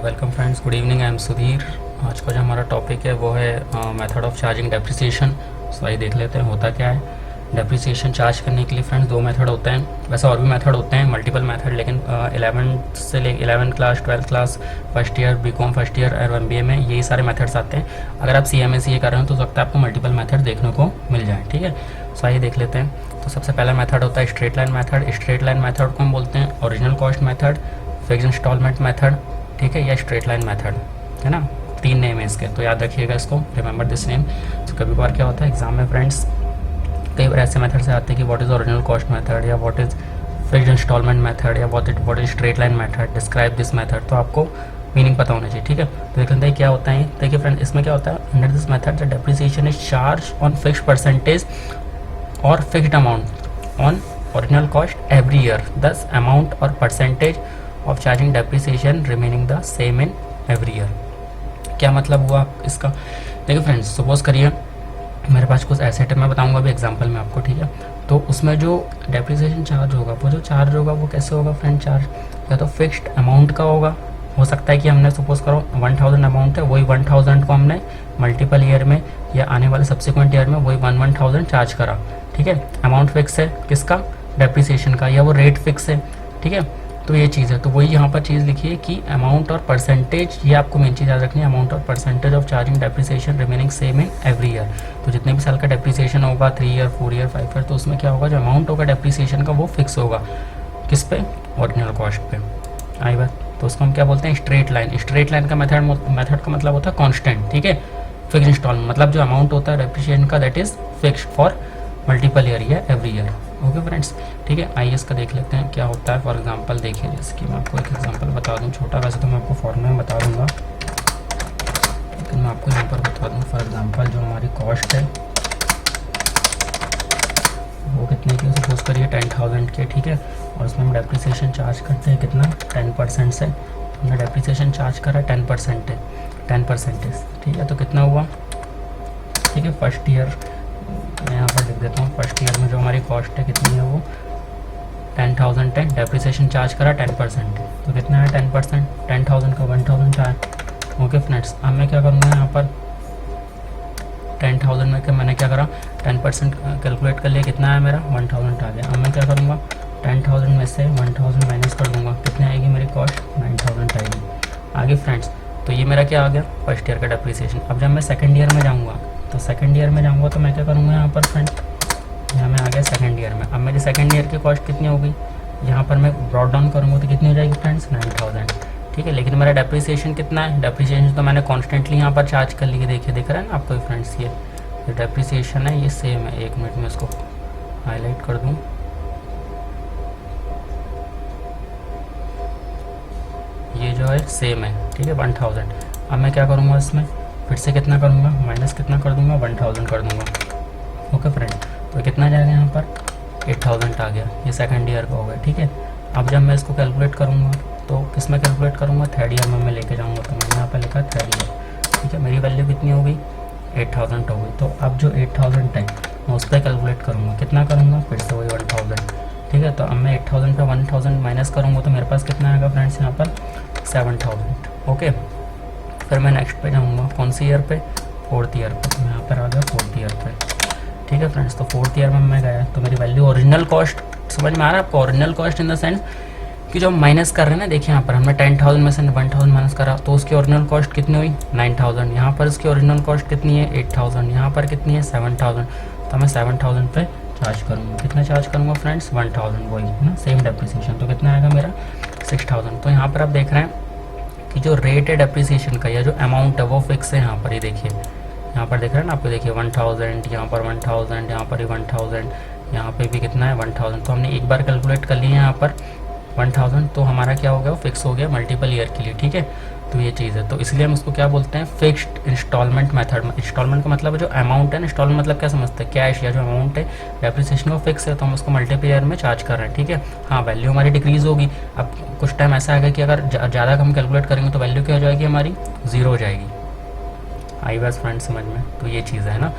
Welcome friends, good evening. I am Sudhir. आज का जो हमारा टॉपिक है वो है मेथड ऑफ चार्जिंग डेप्रिसिएशन। सो आइए देख लेते हैं होता क्या है। डेप्रिसिएशन चार्ज करने के लिए फ्रेंड्स दो मेथड होते हैं। वैसे और भी मेथड होते हैं, मल्टीपल मेथड, लेकिन 11th से ले 11th class, 12th class, first year BCom first year और MBA में यही सारे मेथड्स आते हैं। अगर आप CMA CA कर रहे हो तो सकता है आपको मल्टीपल मेथड देखने को मिल जाए। ठीक है, सो आइए देख लेते हैं। तो सबसे पहला मेथड होता है straight line method. Straight line method को हम बोलते हैं original cost method, fixed installment method, ठीक है, या स्ट्रेट लाइन मेथड, है ना। तीन नेम है इसके, तो याद रखिएगा इसको, रिमेंबर दिस नेम। तो कभी बार क्या होता है एग्जाम में फ्रेंड्स, कई बार ऐसे मेथड से आते हैं कि what is original cost method, या what is fixed installment method, या what is straight line method, describe this method. तो आपको मीनिंग पता होना चाहिए। ठीक है, तो देख लेते हैं क्या होता है। देखिए फ्रेंड, इसमें क्या होता है, under this method the depreciation is charge on fixed percentage और fixed amount on original cost every year, this amount और percentage of charging depreciation remaining the same in every year. क्या मतलब हुआ इसका? देखिए फ्रेंड्स, सपोज करिए मेरे पास कुछ एसेट है, मैं बताऊंगा अभी एग्जांपल में आपको, ठीक है। तो उसमें जो डेप्रिसिएशन चार्ज होगा, वो जो चार्ज होगा वो कैसे होगा फ्रेंड? चार्ज या तो फिक्स्ड अमाउंट का होगा, हो सकता है कि हमने सपोज करो 1000 अमाउंट है, वही 1000 को हमने मल्टीपल ईयर में या आने वाले सब्सिक्वेंट ईयर में वही 1000 चार्ज करा। ठीक है, अमाउंट फिक्स है किसका? डेप्रिसिएशन का, या वो रेट फिक्स है। ठीक है, तो ये चीज़ है। तो वही यहाँ पर चीज़ लिखी है कि अमाउंट और परसेंटेज, ये आपको मेन चीज़ याद रखनी है, अमाउंट और percentage of charging depreciation remaining same in every year. तो जितने भी साल का डेप्रिसिएशन होगा, 3 ईयर, 4 ईयर, 5 ईयर, तो उसमें क्या होगा, जो अमाउंट होगा डेप्रिसिएशन का वो फिक्स होगा। किस पे? ओरिजिनल कॉस्ट पे। आई बात। तो उसको हम क्या बोलते हैं? Straight line. स्ट्रेट लाइन का मेथड का मतलब होता है कॉन्स्टेंट। ठीक है, फिक्स इंस्टॉलमेंट मतलब जो अमाउंट होता है डेप्रिसिएशन का that is fixed for multiple year या एवरी ईयर। ओके फ्रेंड्स, ठीक है। आइए इसका देख लेते हैं क्या होता है। फॉर एग्जांपल देखिए, जैसे कि मैं आपको एक एग्जांपल बता दूं छोटा, वैसे तो मैं आपको फॉर्मूला में बता दूंगा, लेकिन मैं आपको यहाँ पर बता दूं। फॉर एग्जांपल जो हमारी कॉस्ट है वो कितने की, सपोज करिए 10,000 के, ठीक है। और उसमें हम डेप्रिसिएशन चार्ज करते हैं कितना? 10% से। हमने डेप्रिसिएशन चार्ज करा 10%, ठीक है। तो कितना हुआ? ठीक है, फर्स्ट ईयर मैं यहाँ पर लिख देता हूँ। फर्स्ट ईयर में जो हमारी कॉस्ट है कितनी है, वो 10,000 है। डेप्रिसिएशन चार्ज करा 10%, तो कितना है 10%? 10,000 का 1000 चार्ज। ओके फ्रेंड्स, अब मैं क्या करूँगा यहाँ पर 10,000 में मैंने क्या करा, 10% कैलकुलेट कर लिया, कितना है मेरा 1000 आ गया। अब मैं क्या करूँगा 10,000 में से 1000 माइनस कर दूँगा, कितनी आएगी मेरी कॉस्ट? 9,000 आएगी। आगे फ्रेंड्स, तो ये मेरा क्या आ गया? फर्स्ट ईयर का डेप्रिसिएशन। अब जब मैं सेकंड ईयर में जाऊँगा, तो सेकंड ईयर में जाऊँगा तो मैं क्या करूँगा यहाँ पर फ्रेंड, यहाँ मैं आ गया सेकंड ईयर में। अब मेरी सेकंड ईयर की कॉस्ट कितनी होगी, यहाँ पर मैं ब्रॉड डाउन करूँगा तो कितनी हो जाएगी फ्रेंड्स? 9,000। ठीक है, लेकिन मेरा डेप्रिसिएशन कितना है? डेप्रिसिएशन तो मैंने कॉन्स्टेंटली यहाँ पर चार्ज कर लिया। देखिए, दिख रहा है ना आपको फ्रेंड्स, ये डेप्रिसिएशन है, ये सेम है। 1 मिनट में इसको हाईलाइट कर दूँ। ये जो है सेम है, ठीक है, 1000। अब मैं क्या करूँगा इसमें, फिर से कितना करूँगा, माइनस कितना कर दूँगा, 1000 कर दूँगा। ओके फ्रेंड, तो कितना जाएगा यहाँ पर? 8000 आ गया। ये सेकंड ईयर का हो गया। ठीक है, अब जब मैं इसको कैलकुलेट करूँगा तो किस में कैलकुलेट करूँगा? थर्ड ईयर में मैं लेके जाऊँगा, तो मैंने यहाँ पर लिखा थर्ड ईयर। ठीक है, मेरी वैल्यू कितनी हो गई? 8000 हो गई। तो अब जो 8000 है मैं उस पर कैलकुलेट करूँगा, कितना करूँगा? फिर से वही 1000। ठीक है, तो अब मैं 8000 पे 1000 माइनस करूँगा तो मेरे पास कितना आएगा फ्रेंड्स यहाँ पर? 7000। ओके, फिर मैं नेक्स्ट पे जाऊँगा, कौन सी ईयर पे? 4th ईयर पे। मैं यहाँ पर आ गया 4th ईयर पे। ठीक है फ्रेंड्स, तो 4th ईयर में मैं गया तो मेरी वैल्यू ओरिजिनल कॉस्ट, समझ में आ रहा है आपको? Original cost in the sense कि जो हम माइनस कर रहे हैं ना, देखिए यहाँ पर हमने 10,000 में से 1000 माइनस करा तो उसकी ओरिजिनल कॉस्ट कितनी हुई? 9,000। यहाँ पर इसकी ओरिजिनल कॉस्ट कितनी है? 8,000। यहाँ पर कितनी है? 7,000। तो मैं 7,000 पे चार्ज करूँगा। कितना चार्ज करूँगा फ्रेंड्स? 1000, वही है ना, सेम डेप्रिसिएशन। तो कितना आएगा मेरा? 6,000। तो यहाँ पर आप देख रहे हैं कि जो रेट है डेप्रिसिएशन का या जो अमाउंट है वो फिक्स है। यहाँ पर ये देखिए, यहाँ पर देख रहे हैं ना आपको, देखिए 1000, यहाँ पर 1000, यहाँ पर भी 1000, यहाँ पे भी कितना है? 1000। तो हमने एक बार कैलकुलेट कर लिया यहाँ पर 1000, तो हमारा क्या हो गया? फिक्स हो गया मल्टीपल ईयर के लिए। ठीक है, तो ये चीज़ है। तो इसलिए हम उसको क्या बोलते हैं? Fixed installment method. इंस्टॉलमेंट का मतलब जो अमाउंट है ना, इंस्टॉलमेंट मतलब क्या समझते हैं? कैश या जो अमाउंट है डेप्रिसिएशन वो फिक्स है, तो हम उसको मल्टीपल ईयर में चार्ज कर रहे हैं। ठीक है, हाँ, वैल्यू हमारी डिक्रीज होगी। अब कुछ टाइम ऐसा आएगा कि अगर ज़्यादा हम कैलकुलेट करेंगे तो वैल्यू क्या हो जाएगी? हमारी 0 हो जाएगी। आई बस फ्रेंड समझ में? तो ये चीज़ है ना।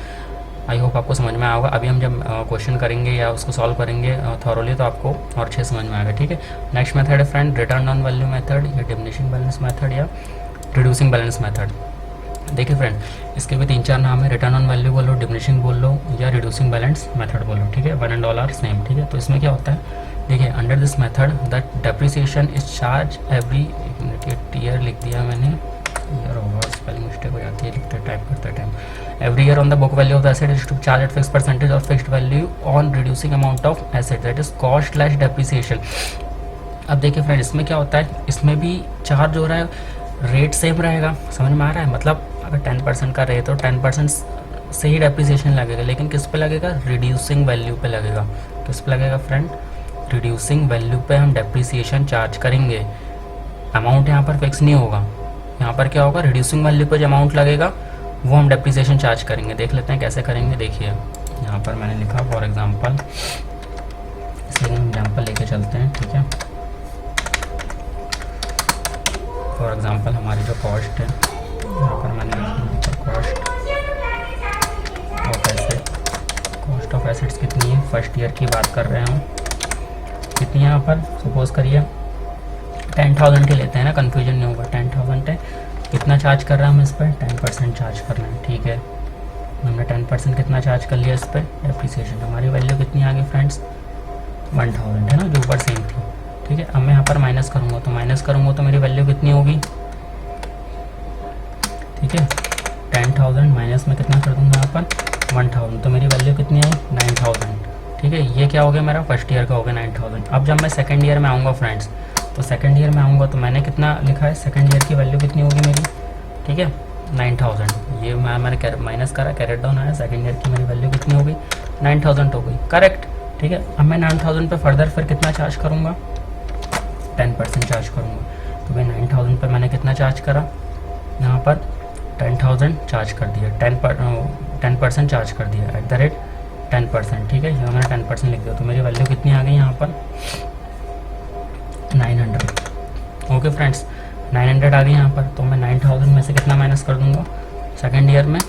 आई होप आपको समझ में आया होगा। अभी हम जब क्वेश्चन करेंगे या उसको सॉल्व करेंगे थॉरोली तो आपको और अच्छे समझ में आएगा, ठीक है। नेक्स्ट मेथड है friend return on value method या डिमिनिशिंग बैलेंस मेथड या रिड्यूसिंग बैलेंस मेथड। देखिए फ्रेंड, इसके भी 3-4 नाम है। रिटर्न ऑन वैल्यू बोलो, डिमिनिशिंग बोल लो या रिड्यूसिंग बैलेंस मेथड बोलो, ठीक है। One and all are same, ठीक है। तो इसमें क्या होता है, देखिए under this method the depreciation is charge every, एक मिनट ये टीयर लिख दिया मैंने, ईयर होगा, स्पेलिंग मिस्टेक हो जाती है लिखते टाइप करते time. Every year on the book value of the asset is to charge at fix percentage of fixed value on reducing amount of asset, that is cost less depreciation. अब देखिए friend, इसमें क्या होता है, इसमें भी charge हो रहा है, रेट सेम रहेगा, समझ में आ रहा है। मतलब अगर 10% का रेट तो 10% से ही डेप्रिसिएशन लगेगा, लेकिन किस पे लगेगा, रिड्यूसिंग वैल्यू पे लगेगा। किस पे लगेगा फ्रेंड, रिड्यूसिंग वैल्यू पे हम डेप्रिसिएशन चार्ज करेंगे। अमाउंट यहाँ पर फिक्स नहीं होगा, यहाँ पर क्या होगा, रिड्यूसिंग वैल्यू पे जो अमाउंट लगेगा वो हम डेप्रिसिएशन चार्ज करेंगे। देख लेते हैं कैसे करेंगे। देखिए यहाँ पर मैंने लिखा फॉर एग्जांपल, इसलिए एग्जांपल लेके चलते हैं, ठीक है। फॉर एग्जांपल हमारी जो कॉस्ट है, यहाँ पर मैंने कॉस्ट ऑफ एसेट्स कितनी है, फर्स्ट ईयर की बात कर रहे हैं हम, कितनी है यहाँ पर, सपोज करिए 10,000 की लेते हैं ना, कन्फ्यूजन नहीं होगा। 10,000 है, कितना चार्ज कर रहे हैं हम इस पर, 10% चार्ज कर रहे हैं, ठीक है। हमने 10% कितना चार्ज कर लिया इस पर, डेप्रिसिएशन। हमारी वैल्यू कितनी आ गई फ्रेंड्स, 1,000 है ना, जो ऊपर सेम थी, ठीक है। अब मैं यहाँ पर माइनस करूँगा, तो माइनस करूँगा तो मेरी वैल्यू कितनी होगी, ठीक है। 10,000 माइनस में कितना कर दूँगा यहाँ पर 1,000, तो मेरी वैल्यू कितनी आई 9,000, ठीक है। ये क्या हो गया, मेरा फर्स्ट ईयर का हो गया 9,000। अब जब मैं सेकंड ईयर में आऊँगा फ्रेंड्स, तो सेकंड ईयर में आऊँगा तो मैंने कितना लिखा है, सेकंड ईयर की वैल्यू कितनी होगी मेरी, ठीक है 9,000। ये मैंने माइनस करा, कैरेट डाउन आया, सेकंड ईयर की मेरी वैल्यू कितनी हो गई, 9,000 हो गई, करेक्ट, ठीक है। अब मैं 9,000 पे फर्दर फिर कितना चार्ज करूँगा, 10% चार्ज करूँगा। तो भाई 9,000 पे मैंने कितना चार्ज करा, यहाँ पर 10,000 चार्ज कर दिया, 10% चार्ज कर दिया एट द रेट 10%, ठीक है। यहाँ मैंने 10% लिख दिया, तो मेरी वैल्यू कितनी आ गई यहाँ पर 900। ओके फ्रेंड्स, 900 आ गई यहाँ पर। तो मैं 9,000 में से कितना माइनस कर दूंगा सेकेंड ईयर में,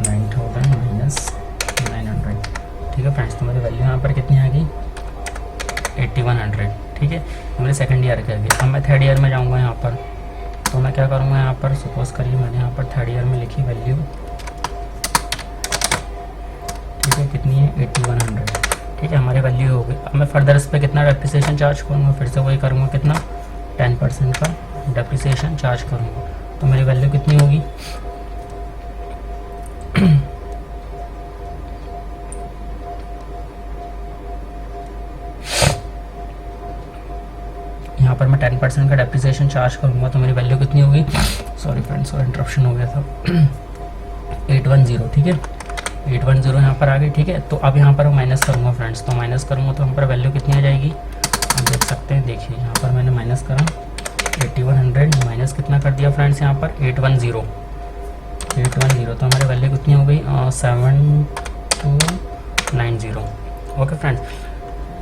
9,000 माइनस 900, ठीक है फ्रेंड्स। तो मेरी वैल्यू यहाँ पर कितनी आ गई 8,100, ठीक है। मेरे सेकंड ईयर की आ गई। अब मैं थर्ड ईयर में जाऊँगा यहाँ पर, तो मैं क्या करूँगा यहाँ पर, सपोज करिए मैंने यहाँ पर थर्ड ईयर में लिखी वैल्यू, ठीक है, कितनी है 8,100, ठीक है, हमारी वैल्यू हो गई। अब मैं फर्दर इस पर कितना डेप्रिसिएशन चार्ज करूँगा, फिर से वही करूँगा, कितना 10% का डेप्रिसिएशन चार्ज करूँगा, तो मेरी वैल्यू कितनी होगी यहाँ पर मैं 10% का डेप्रिसिएशन चार्ज करूँगा, तो मेरी वैल्यू कितनी होगी, सॉरी फ्रेंड्स और इंटरप्शन हो गया था 810, ठीक है 810 यहाँ पर आ गई, ठीक है। तो अब यहाँ पर माइनस करूँगा फ्रेंड्स, तो माइनस करूँगा तो यहाँ पर वैल्यू कितनी आ जाएगी, आप देख सकते हैं। देखिए यहाँ पर मैंने माइनस करा 8,100 माइनस कितना कर दिया फ्रेंड्स यहाँ पर 810, तो हमारी वैल्यू कितनी हो गई 7,290। ओके फ्रेंड्स,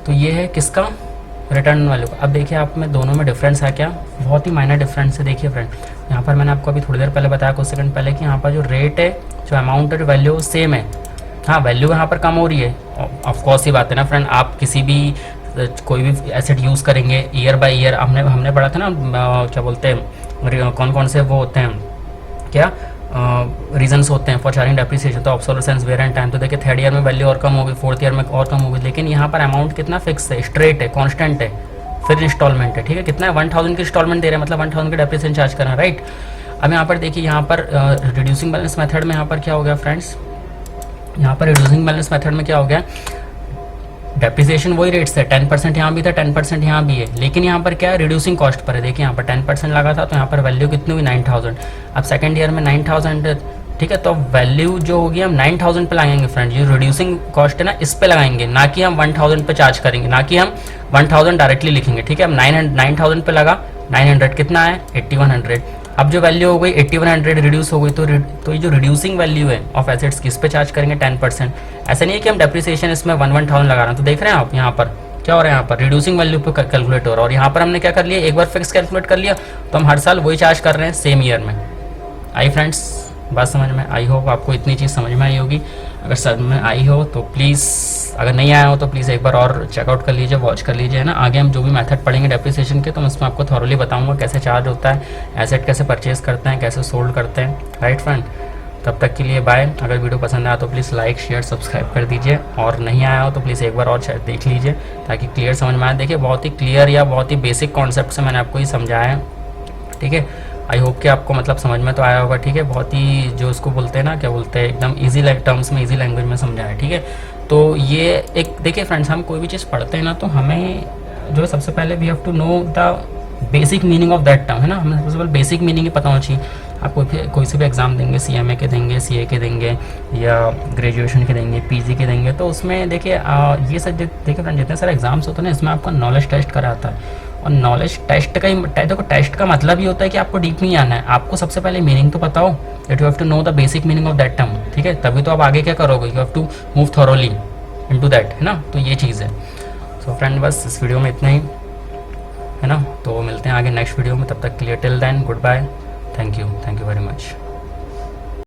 तो ये है किसका, रिटर्न वैल्यू का। अब देखिए आप में दोनों में डिफरेंस है क्या, बहुत ही माइनर डिफरेंस है। देखिए फ्रेंड, यहाँ पर मैंने आपको अभी थोड़ी देर पहले बताया, कुछ सेकंड पहले, कि यहाँ पर जो रेट है, जो अमाउंट है, जो वैल्यू सेम है। हाँ, वैल्यू यहाँ पर कम हो रही है, ऑफकोर्स ही बात है ना फ्रेंड। आप किसी भी कोई भी एसेट यूज़ करेंगे ईयर बाय ईयर, हमने पढ़ा था ना, क्या बोलते हैं, कौन कौन से वो होते हैं, क्या रीजंस होते हैं फॉर चार्जिंग डेप्रिसिएशन, तो ऑब्सोलेसेंस, वेयर एंड टाइम। तो देखिए थर्ड ईयर में वैल्यू और कम होगी, फोर्थ ईयर में और कम होगी, लेकिन यहाँ पर अमाउंट कितना फिक्स है, स्ट्रेट है, कांस्टेंट है, फिर इंस्टॉलमेंट है, ठीक है। कितना है 1,000 की इंस्टॉलमेंट दे रहे हैं, मतलब 1,000 की डेप्रिसिएशन चार्ज करना, राइट। अब यहाँ पर देखिए, यहाँ पर रिड्यूसिंग बैलेंस मेथड में यहाँ पर क्या हो गया फ्रेंड्स, यहाँ पर रिड्यूसिंग बैलेंस मेथड में क्या हो गया, डेप्रिसिएशन वही रेट्स है, 10% यहाँ भी था, 10% यहाँ भी है, लेकिन यहाँ पर क्या है, रिड्यूसिंग कॉस्ट पर है। देखिए यहाँ पर 10% लगा था, तो यहाँ पर वैल्यू कितनी हुई 9,000। अब सेकंड ईयर में 9,000, ठीक है, तो वैल्यू जो होगी हम 9,000 पे लगाएंगे फ्रेंड। जो रिड्यूसिंग कॉस्ट है ना, इस पे लगाएंगे, ना कि हम 1,000 पे चार्ज करेंगे, ना कि हम 1,000 डायरेक्टली लिखेंगे, ठीक है। अब 9,000 पे लगा, 900 कितना है 8,100। अब जो वैल्यू हो गई 8,100 रिड्यूस हो गई, तो ये जो रिड्यूसिंग वैल्यू है ऑफ एसेट्स की, इस पे चार्ज करेंगे 10%। ऐसा नहीं है कि हम डेप्रिसिएशन इसमें 1,000 लगा रहे हैं। तो देख रहे हैं आप यहाँ पर क्या हो रहा है, यहाँ पर रिड्यूसिंग वैल्यू पे कैलकुलेट हो रहा है, और यहाँ पर हमने क्या कर लिया, एक बार फिक्स कैलकुलेट कर लिया, तो हम हर साल वही चार्ज कर रहे हैं सेम ईयर में। आई फ्रेंड्स, बात समझ में आई हो, आपको इतनी चीज़ समझ में आई होगी। अगर समझ में आई हो तो प्लीज़, अगर नहीं आया हो तो प्लीज़ एक बार और चेकआउट कर लीजिए, वॉच कर लीजिए, है ना। आगे हम जो भी मेथड पढ़ेंगे डेप्रिसिएशन के, तो मैं उसमें आपको थॉरली बताऊंगा कैसे चार्ज होता है, एसेट कैसे परचेज करते हैं, कैसे सोल्ड करते हैं, राइट फ्रेंड। तब तक के लिए बाय। अगर वीडियो पसंद आया तो प्लीज़ लाइक शेयर सब्सक्राइब कर दीजिए, और नहीं आया हो तो प्लीज़ एक बार और देख लीजिए ताकि क्लियर समझ में आए। देखिए बहुत ही क्लियर या बहुत ही बेसिक कॉन्सेप्ट से मैंने आपको ये समझाया है, ठीक है। आई होप कि आपको मतलब समझ में तो आया होगा, ठीक है। बहुत ही जो उसको बोलते हैं ना, क्या बोलते हैं, एकदम ईजी टर्म्स में, ईजी लैंग्वेज में समझाया है, ठीक है। तो ये एक देखिए फ्रेंड्स, हम कोई भी चीज़ पढ़ते हैं ना, तो हमें जो है सबसे पहले we have to know the basic meaning of that term, है ना। हमें सबसे पहले बेसिक मीनिंग ही पता होना चाहिए। आप कोई से भी एग्ज़ाम देंगे, CMA के देंगे, CA के देंगे, या ग्रेजुएशन के देंगे, PG के देंगे, तो उसमें देखिए ये सब देखिए फ्रेंड, जितने सारे एग्जाम्स होते हैं ना, इसमें आपका नॉलेज टेस्ट कराता है। और नॉलेज टेस्ट का ही देखो, टेस्ट का मतलब ही होता है कि आपको डीप नहीं आना है, आपको सबसे पहले मीनिंग तो पता हो, that you have to know the basic meaning of that term, ठीक है। तभी तो आप आगे क्या करोगे, you have to move thoroughly into that, है ना। तो ये चीज़ है। सो फ्रेंड बस इस वीडियो में इतना ही, है ना। तो मिलते हैं आगे नेक्स्ट वीडियो में, तब तक के लिए till then goodbye, thank you very much.